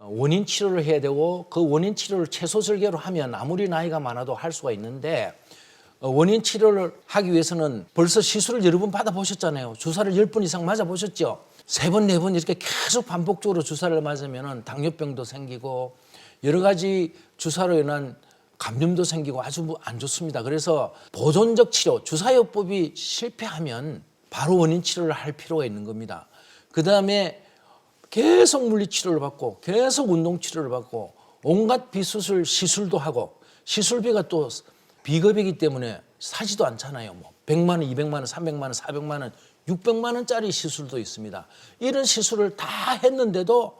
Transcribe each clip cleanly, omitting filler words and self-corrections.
원인 치료를 해야 되고 그 원인 치료를 최소 절개로 하면 아무리 나이가 많아도 할 수가 있는데 원인 치료를 하기 위해서는 벌써 시술을 여러 번 받아보셨잖아요. 주사를 10번 이상 맞아보셨죠. 3번, 4번 이렇게 계속 반복적으로 주사를 맞으면 당뇨병도 생기고 여러 가지 주사로 인한 감염도 생기고 아주 안 좋습니다. 그래서 보존적 치료, 주사요법이 실패하면 바로 원인 치료를 할 필요가 있는 겁니다. 그다음에 계속 물리치료를 받고 계속 운동치료를 받고 온갖 비수술 시술도 하고 시술비가 또 비급이기 때문에 사지도 않잖아요. 뭐 100만 원, 200만 원, 300만 원, 400만 원, 600만 원짜리 시술도 있습니다. 이런 시술을 다 했는데도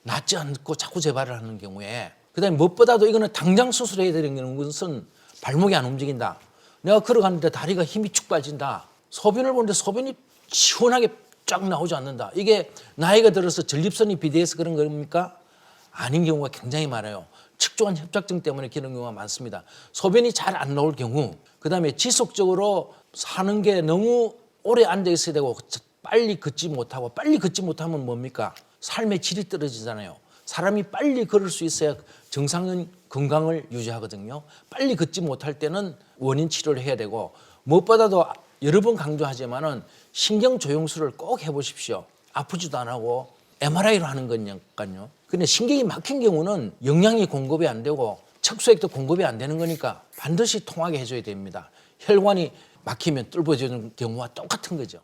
낫지 않고 자꾸 재발을 하는 경우에 그다음에 무엇보다도 이거는 당장 수술해야 되는 것은 발목이 안 움직인다. 내가 걸어가는데 다리가 힘이 축 빠진다. 소변을 보는데 소변이 시원하게 쫙 나오지 않는다. 이게 나이가 들어서 전립선이 비대해서 그런 겁니까? 아닌 경우가 굉장히 많아요. 척추관 협착증 때문에 그런 경우가 많습니다. 소변이 잘 안 나올 경우, 그다음에 지속적으로 사는 게 너무 오래 앉아 있어야 되고 빨리 걷지 못하면 뭡니까? 삶의 질이 떨어지잖아요. 사람이 빨리 걸을 수 있어야 정상인 건강을 유지하거든요. 빨리 걷지 못할 때는 원인 치료를 해야 되고 무엇보다도 여러 번 강조하지만은 신경조영술을 꼭 해보십시오. 아프지도 안 하고 MRI로 하는 거니까요. 근데 신경이 막힌 경우는 영양이 공급이 안 되고 척수액도 공급이 안 되는 거니까 반드시 통하게 해줘야 됩니다. 혈관이 막히면 뚫어지는 경우와 똑같은 거죠.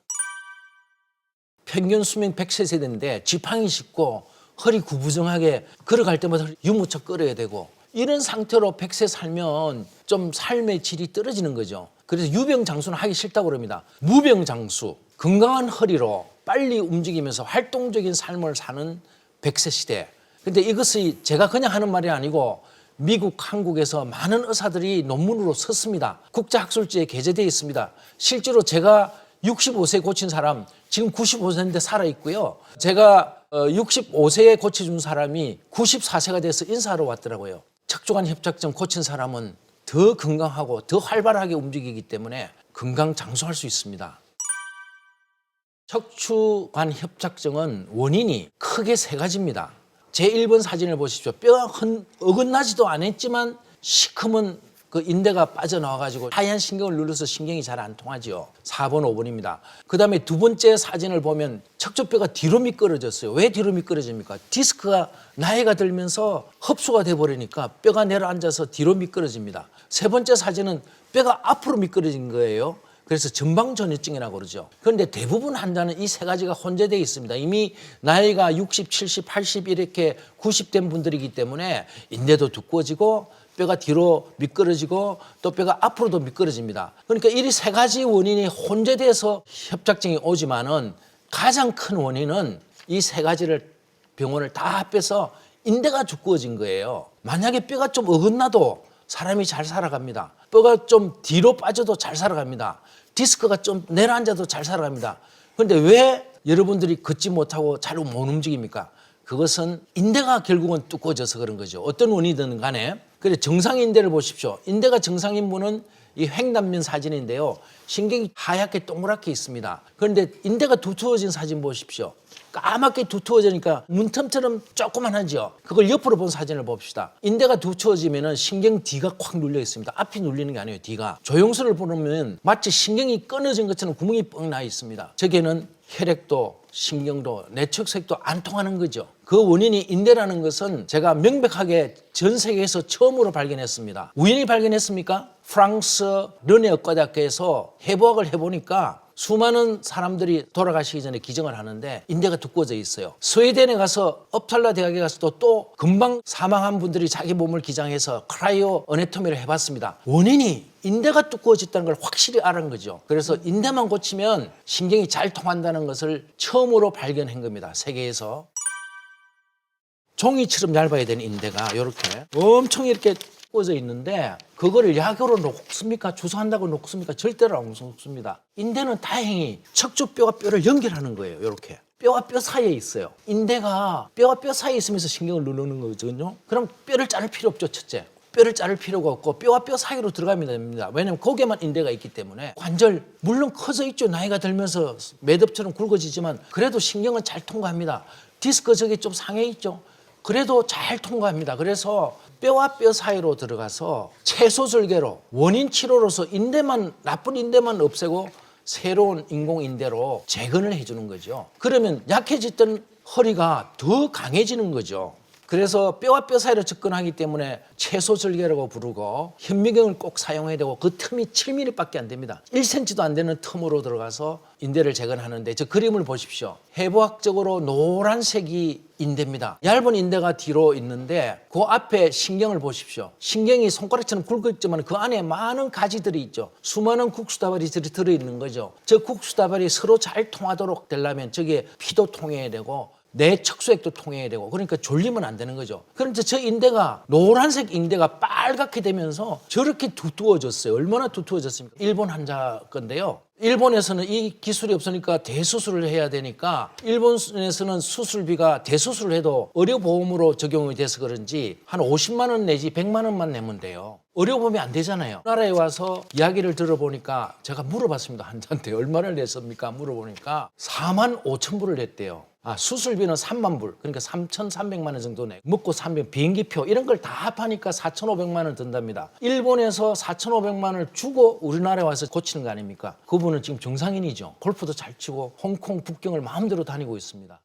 평균 수명 100세대인데 지팡이 짚고 허리 구부정하게 걸어갈 때마다 유모차 끌어야 되고 이런 상태로 100세 살면 좀 삶의 질이 떨어지는 거죠. 그래서 유병장수는 하기 싫다고 그럽니다. 무병장수, 건강한 허리로 빨리 움직이면서 활동적인 삶을 사는 100세 시대. 근데 이것이 제가 그냥 하는 말이 아니고 미국, 한국에서 많은 의사들이 논문으로 썼습니다. 국제학술지에 게재되어 있습니다. 실제로 제가 65세 고친 사람 지금 95세인데 살아있고요. 제가 65세에 고쳐준 사람이 94세가 돼서 인사하러 왔더라고요. 척추관 협착증 고친 사람은 더 건강하고 더 활발하게 움직이기 때문에 건강 장수할 수 있습니다. 척추관 협착증은 원인이 크게 3가지입니다. 제1번 사진을 보십시오. 뼈가 어긋나지도 않았지만 시커먼 그 인대가 빠져나와가지고 하얀 신경을 눌러서 신경이 잘 안 통하죠. 4번, 5번입니다. 그 다음에 두 번째 사진을 보면 척추뼈가 뒤로 미끄러졌어요. 왜 뒤로 미끄러집니까? 디스크가 나이가 들면서 흡수가 돼버리니까 뼈가 내려앉아서 뒤로 미끄러집니다. 세 번째 사진은 뼈가 앞으로 미끄러진 거예요. 그래서 전방전이증이라고 그러죠. 그런데 대부분 환자는 이 3가지가 혼재되어 있습니다. 이미 나이가 60, 70, 80 이렇게 90 된 분들이기 때문에 인대도 두꺼워지고 뼈가 뒤로 미끄러지고 또 뼈가 앞으로도 미끄러집니다. 그러니까 이 3가지 원인이 혼재돼서 협착증이 오지만은 가장 큰 원인은 이 3가지를 병원을 다 빼서 인대가 두꺼워진 거예요. 만약에 뼈가 좀 어긋나도 사람이 잘 살아갑니다. 뼈가 좀 뒤로 빠져도 잘 살아갑니다. 디스크가 좀 내려앉아도 잘 살아갑니다. 그런데 왜 여러분들이 걷지 못하고 잘 못 움직입니까? 그것은 인대가 결국은 두꺼워져서 그런 거죠. 어떤 원인이든 간에. 그래 정상 인대를 보십시오. 인대가 정상인 분은 이 횡단면 사진인데요. 신경이 하얗게 동그랗게 있습니다. 그런데 인대가 두터워진 사진 보십시오. 까맣게 두터워지니까 문틈처럼 조그만하죠. 그걸 옆으로 본 사진을 봅시다. 인대가 두터워지면 신경 뒤가 콱 눌려 있습니다. 앞이 눌리는 게 아니에요. 뒤가. 조영술을 보면 마치 신경이 끊어진 것처럼 구멍이 뻥 나 있습니다. 저게는 혈액도 신경도 내척색도 안 통하는 거죠. 그 원인이 인대라는 것은 제가 명백하게 전 세계에서 처음으로 발견했습니다. 우연히 발견했습니까? 프랑스 르네 의과대학교에서 해부학을 해보니까 수많은 사람들이 돌아가시기 전에 기증을 하는데 인대가 두꺼워져 있어요. 스웨덴에 가서 업살라 대학에 가서 또 금방 사망한 분들이 자기 몸을 기장해서 크라이오 어네토미를 해봤습니다. 원인이 인대가 두꺼워졌다는 걸 확실히 알은 거죠. 그래서 인대만 고치면 신경이 잘 통한다는 것을 처음으로 발견한 겁니다. 세계에서. 종이처럼 얇아야 되는 인대가 이렇게 엄청 이렇게 꽂아 있는데 그거를 약으로 녹습니까? 주사한다고 녹습니까? 절대로 안 녹습니다. 인대는 다행히 척추뼈와 뼈를 연결하는 거예요. 이렇게 뼈와 뼈 사이에 있어요. 인대가 뼈와 뼈 사이에 있으면서 신경을 누르는 거거든요. 그럼 뼈를 자를 필요 없죠. 첫째, 뼈를 자를 필요가 없고 뼈와 뼈 사이로 들어가면 됩니다. 왜냐하면 거기에만 인대가 있기 때문에. 관절 물론 커져 있죠. 나이가 들면서 매듭처럼 굵어지지만 그래도 신경은 잘 통과합니다. 디스크 저기 좀 상해 있죠. 그래도 잘 통과합니다. 그래서 뼈와 뼈 사이로 들어가서 채소 절개로 원인 치료로서 나쁜 인대만 없애고 새로운 인공 인대로 재건을 해주는 거죠. 그러면 약해졌던 허리가 더 강해지는 거죠. 그래서 뼈와 뼈 사이로 접근하기 때문에 채소 절개라고 부르고 현미경을 꼭 사용해야 되고 그 틈이 7mm밖에 안 됩니다. 1cm도 안 되는 틈으로 들어가서 인대를 재건하는데 저 그림을 보십시오. 해부학적으로 노란색이 인대입니다. 얇은 인대가 뒤로 있는데 그 앞에 신경을 보십시오. 신경이 손가락처럼 굵어 있지만 그 안에 많은 가지들이 있죠. 수많은 국수다발이 들어있는 거죠. 저 국수다발이 서로 잘 통하도록 되려면 저게 피도 통해야 되고 내 척수액도 통해야 되고 그러니까 졸리면 안 되는 거죠. 그런데 저 인대가 노란색 인대가 빨갛게 되면서 저렇게 두꺼워졌어요. 얼마나 두꺼워졌습니까? 일본 환자 건데요. 일본에서는 이 기술이 없으니까 대수술을 해야 되니까 일본에서는 수술비가 대수술을 해도 의료보험으로 적용이 돼서 그런지 한 50만 원 내지 100만 원만 내면 돼요. 의료보험이 안 되잖아요. 나라에 와서 이야기를 들어보니까 제가 물어봤습니다. 환자한테 얼마를 냈습니까? 물어보니까 4만 5천 불을 냈대요. 수술비는 3만 불, 그러니까 3,300만 원 정도 내. 먹고 300, 비행기표 이런 걸 다 합하니까 4,500만 원 든답니다. 일본에서 4,500만 원을 주고 우리나라에 와서 고치는 거 아닙니까? 그분은 지금 정상인이죠. 골프도 잘 치고 홍콩, 북경을 마음대로 다니고 있습니다.